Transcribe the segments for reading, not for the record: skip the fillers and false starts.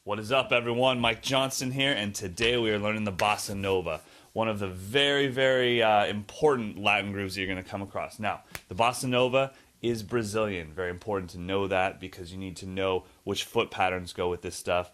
What is up, everyone? Mike Johnston here, and today we are learning the Bossa Nova, one of the very important Latin grooves that you're going to come across. Now, the Bossa Nova is Brazilian. Very important to know that because you need to know which foot patterns go with this stuff.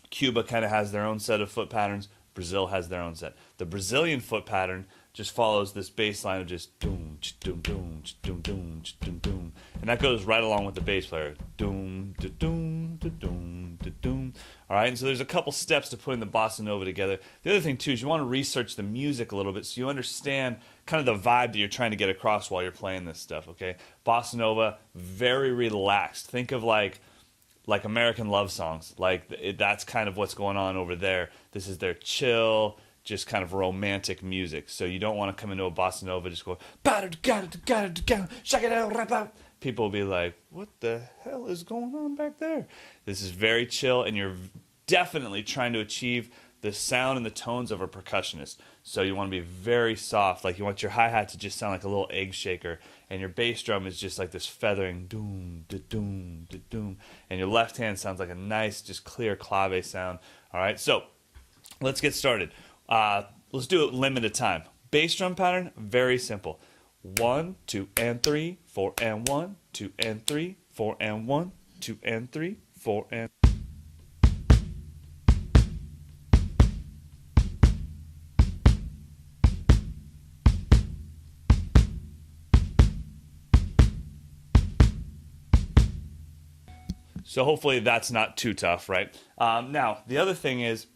Cuba kind of has their own set of foot patterns. Brazil has their own set. The Brazilian foot pattern just follows this bass line of just doom, doom, doom, doom, doom, doom, doom, and that goes right along with the bass player. Doom, doom, doom, doom. All right, and so there's a couple steps to putting the Bossa Nova together. The other thing too is you want to research the music a little bit so you understand kind of the vibe that you're trying to get across while you're playing this stuff. Okay, Bossa Nova, very relaxed. Think of like American love songs. That's kind of what's going on over there. This is their chill, just kind of romantic music. So you don't want to come into a Bossa Nova just go, people will be like, what the hell is going on back there? This is very chill, and you're definitely trying to achieve the sound and the tones of a percussionist. So you want to be very soft. Like you want your hi-hat to just sound like a little egg shaker, and your bass drum is just like this feathering doom, da-doom, da-doom, and your left hand sounds like a nice, just clear clave sound. All right, so let's get started. Let's do it limited time. Bass drum pattern, very simple. 1, 2, and 3, 4, and 1, 2, and 3, 4, and 1, 2, and 3, 4, and... So hopefully that's not too tough, right? Now, the other thing is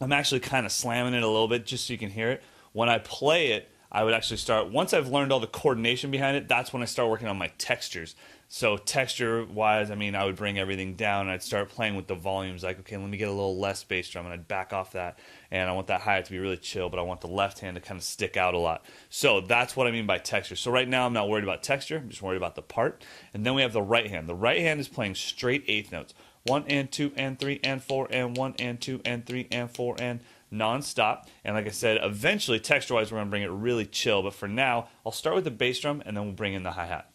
I'm actually kind of slamming it a little bit just so you can hear it. When I play it, I would actually start, once I've learned all the coordination behind it, that's when I start working on my textures. So texture-wise, I would bring everything down, and I'd start playing with the volumes, like, okay, let me get a little less bass drum, and I'd back off that, and I want that hi-hat to be really chill, but I want the left hand to kind of stick out a lot. So that's what I mean by texture. So right now I'm not worried about texture, I'm just worried about the part. And then we have the right hand. The right hand is playing straight eighth notes. 1 and 2 and 3 and 4 and 1 and 2 and 3 and 4 and non-stop. And like I said, eventually texture-wise we're going to bring it really chill, but for now I'll start with the bass drum and then we'll bring in the hi-hat.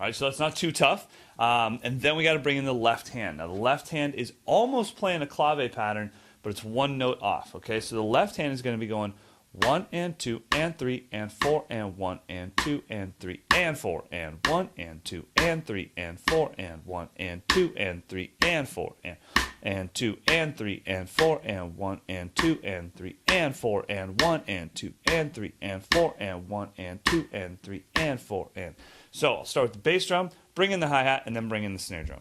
All right, so that's not too tough. And then we got to bring in the left hand. Now, the left hand is almost playing a clave pattern, but it's one note off, okay? So the left hand is going to be going 1 and 2 and 3 and 4 and 1 and 2 and 3 and 4 and 1 and 2 and 3 and 4 and 1 and 2 and 3 and 4 and 2 and 3 and 4 and 1 and 2 and 3 and 4 and 1 and 2 and 3 and 4 and 1 and 2 and 3 and 4 and... So I'll start with the bass drum, bring in the hi-hat, and then bring in the snare drum.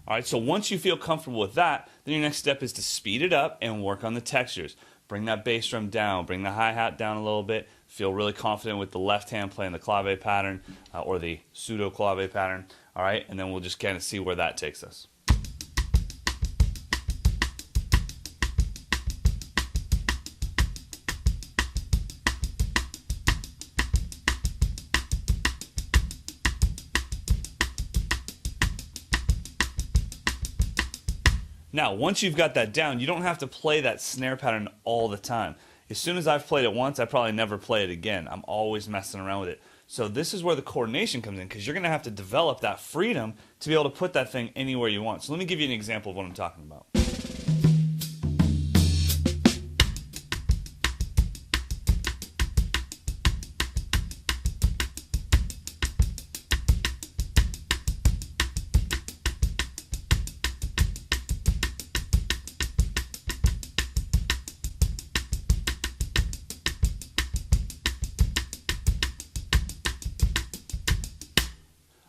All right, so once you feel comfortable with that, then your next step is to speed it up and work on the textures. Bring that bass drum down, bring the hi-hat down a little bit, feel really confident with the left hand playing the clave pattern or the pseudo clave pattern, all right, and then we'll just kind of see where that takes us. Now, once you've got that down, you don't have to play that snare pattern all the time. As soon as I've played it once, I probably never play it again. I'm always messing around with it. So this is where the coordination comes in, because you're going to have to develop that freedom to be able to put that thing anywhere you want. So let me give you an example of what I'm talking about.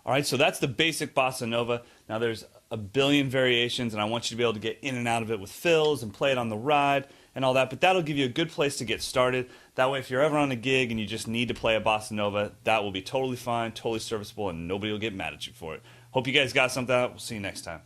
All right, so that's the basic bossa nova. Now there's a billion variations, and I want you to be able to get in and out of it with fills and play it on the ride and all that, but that'll give you a good place to get started. That way, if you're ever on a gig and you just need to play a bossa nova, that will be totally fine, totally serviceable, and nobody will get mad at you for it. Hope you guys got something out. We'll see you next time.